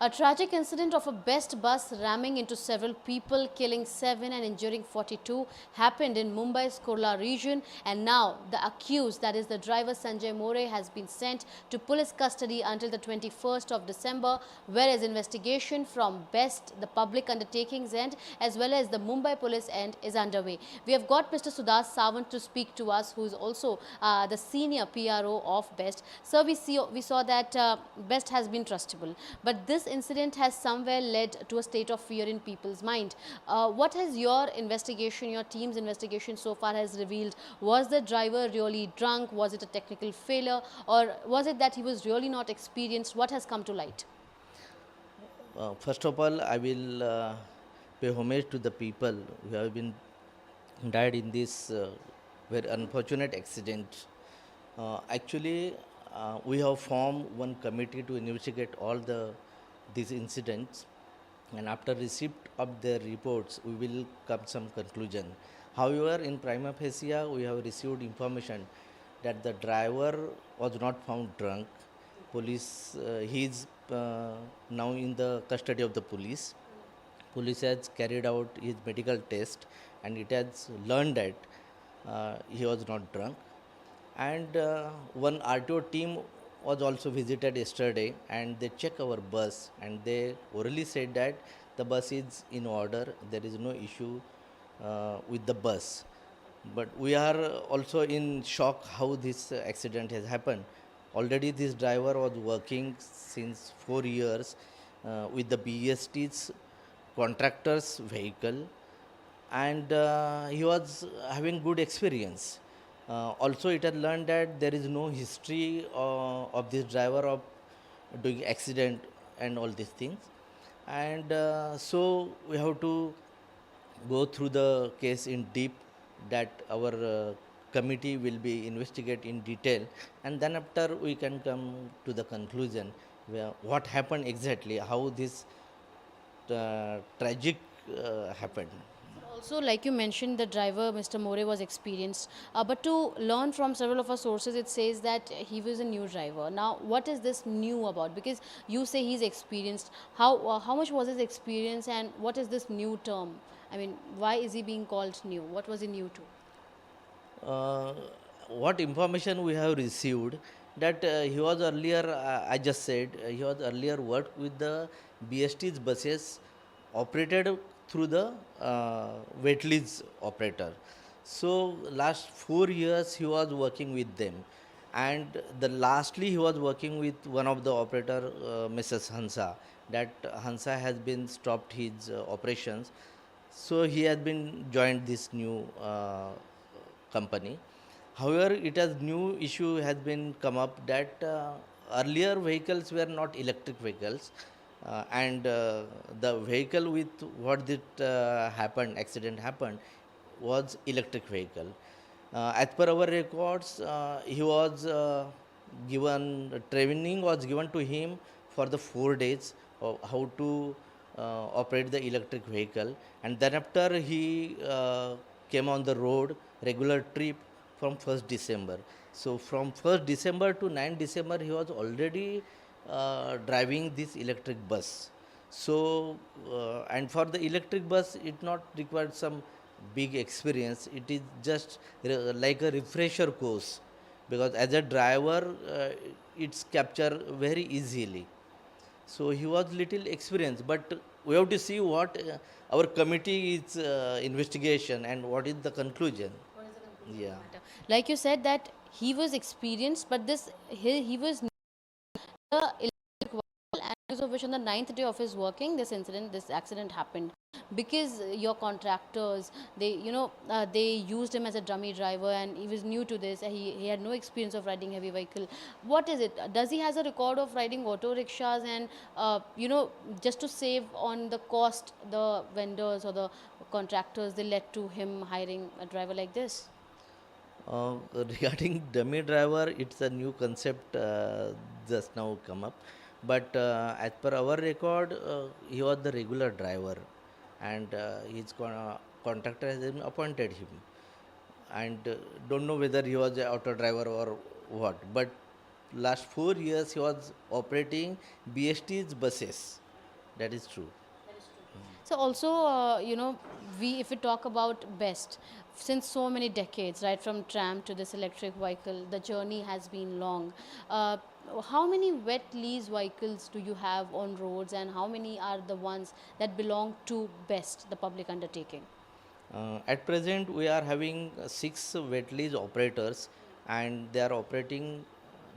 A tragic incident of a best bus ramming into several people, killing 7 and injuring 42, happened in Mumbai's Kurla region, and now the accused, that is the driver Sanjay More, has been sent to police custody until the 21st of December, whereas investigation from Best, the public undertakings end, as well as the Mumbai police end is underway. We have got Mr. Sudas Sawant to speak to us, who is also the senior PRO of Best. Sir, we saw that Best has been trustable, but this incident has somewhere led to a state of fear in people's mind. What has your investigation, your team's investigation so far has revealed? Was the driver really drunk? Was it a technical failure? Or was it that he was really not experienced? What has come to light? First of all, I will pay homage to the people who have been died in this very unfortunate accident. We have formed one committee to investigate all these incidents, and after receipt of their reports, we will come some conclusion. However, in prima facie, we have received information that the driver was not found drunk. He is now in the custody of the police. Police has carried out his medical test, and it has learned that he was not drunk. And one RTO team was also visited yesterday, and they checked our bus, and they orally said that the bus is in order. There is no issue with the bus. But we are also in shock how this accident has happened. Already this driver was working since 4 years with the BST's contractor's vehicle, and he was having good experience. Also, it had learned that there is no history of this driver of doing accident and all these things, and so we have to go through the case in deep, that our committee will be investigate in detail, and then after we can come to the conclusion where what happened exactly, how this tragic happened. Also, like you mentioned, the driver, Mr. More, was experienced. But to learn from several of our sources, it says that he was a new driver. Now, what is this new about? Because you say he's experienced. How much was his experience, and what is this new term? I mean, why is he being called new? What was he new to? uh, what information we have received, that he was earlier, I just said, he was earlier worked with the BST's buses operated through the wet lease operator. So last 4 years he was working with them, and the lastly he was working with one of the operator, Mrs. Hansa. That Hansa has been stopped his operations, so he has been joined this new company. However, it has new issue has been come up, that earlier vehicles were not electric vehicles, and the vehicle with what did happened accident happened was electric vehicle. As per our records, he was training was given to him for the 4 days of how to operate the electric vehicle, and then after he came on the road regular trip from 1st December. So from 1st December to 9th December, he was already driving this electric bus. So and for the electric bus, it not required some big experience. It is just like a refresher course, because as a driver, it's capture very easily. So he was little experienced, but we have to see what our committee is investigation and what is the conclusion. Yeah. Like you said that he was experienced, but he was the electric vehicle, and because of which on the ninth day of his working, this accident happened. Because your contractors, they used him as a dummy driver, and he was new to this. He had no experience of riding heavy vehicle. What is it? Does he has a record of riding auto rickshaws, and just to save on the cost, the vendors or the contractors, they led to him hiring a driver like this? Regarding dummy driver, it's a new concept just now come up. But as per our record, he was the regular driver, and contractor has been appointed him. And don't know whether he was an auto driver or what. But last 4 years he was operating BST's buses. That is true. So also, if we talk about best, since so many decades, right, from tram to this electric vehicle, the journey has been long. Uh, how many wet lease vehicles do you have on roads, and how many are the ones that belong to best, the public undertaking? At present, we are having six wet lease operators, and they are operating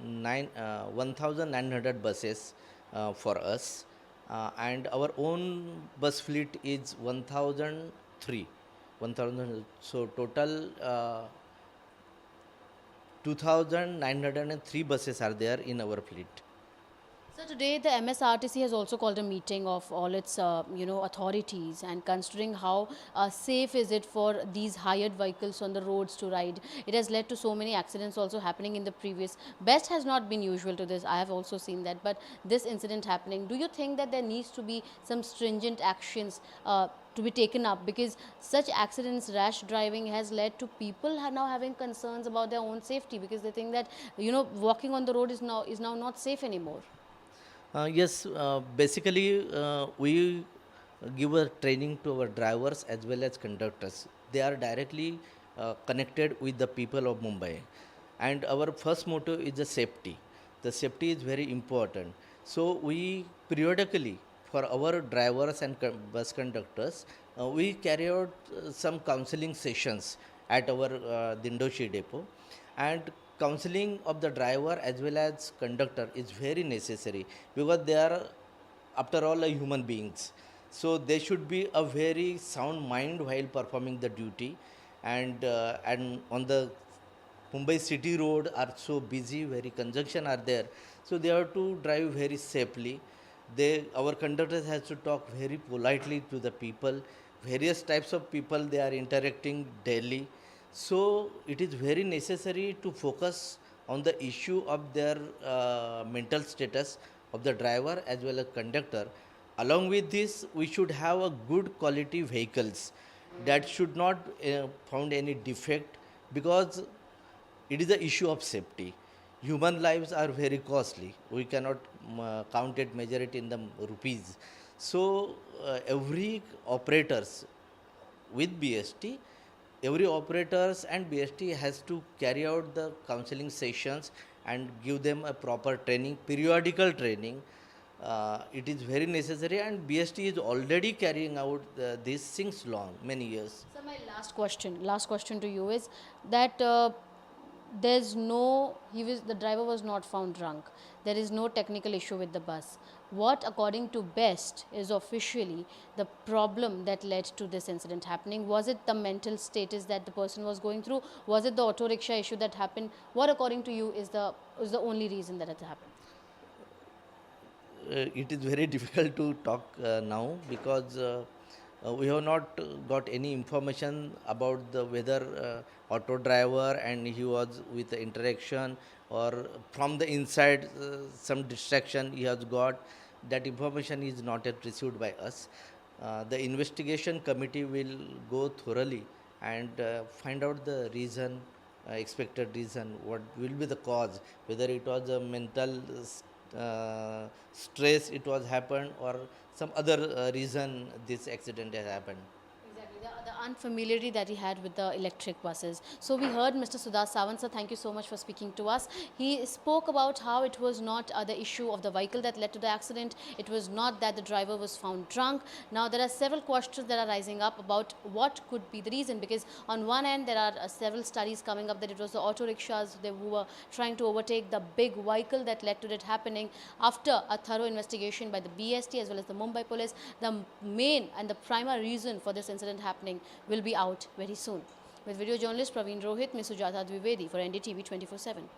1,900 buses for us, and our own bus fleet is 1,003. 1,000. So total 2,903 buses are there in our fleet. So today the MSRTC has also called a meeting of all its authorities, and considering how safe is it for these hired vehicles on the roads to ride. It has led to so many accidents also happening in the previous. Best has not been usual to this. I have also seen that, but this incident happening. Do you think that there needs to be some stringent actions to be taken up, because such accidents, rash driving, has led to people now having concerns about their own safety, because they think that walking on the road is now not safe anymore. Yes, basically, we give a training to our drivers as well as conductors. They are directly connected with the people of Mumbai. And our first motto is the safety. The safety is very important. So, we periodically, for our drivers and bus conductors, we carry out some counseling sessions at our Dindoshi depot, and counseling of the driver as well as conductor is very necessary, because they are after all human beings, so they should be a very sound mind while performing the duty. And on the Mumbai city road are so busy, very conjunction are there, so they have to drive very safely. Our conductors has to talk very politely to the people. Various types of people they are interacting daily, so it is very necessary to focus on the issue of their mental status of the driver as well as conductor. Along with this, we should have a good quality vehicles that should not found any defect, because it is the issue of safety. Human lives are very costly. We cannot count it, measure it in the rupees. So every operators with BST, every operators and BST has to carry out the counseling sessions and give them a proper training, periodical training. It is very necessary, and BST is already carrying out these things long, many years. So my last question to you is that there's no the driver was not found drunk. There is no technical issue with the bus. What, according to Best, is officially the problem that led to this incident happening? Was it the mental status that the person was going through? Was it the auto rickshaw issue that happened? What, according to you, is the only reason that it happened? It is very difficult to talk now, because we have not got any information about the whether auto driver and he was with the interaction, or from the inside some distraction he has got. That information is not yet received by us. The investigation committee will go thoroughly and find out the reason, expected reason, what will be the cause, whether it was a mental stress it was happened, or some other reason this accident has happened. Exactly, the unfamiliarity that he had with the electric buses. So we heard Mr. Sudas Sawant, sir, thank you so much for speaking to us. He spoke about how it was not the issue of the vehicle that led to the accident. It was not that the driver was found drunk. Now there are several questions that are rising up about what could be the reason, because on one end there are several studies coming up that it was the auto rickshaws who were trying to overtake the big vehicle that led to it happening. After a thorough investigation by the BST as well as the Mumbai police, the main and the primary reason for this incident happening will be out very soon. With video journalist Praveen Rohit, Ms. Sujata Dwivedi for NDTV 24/7.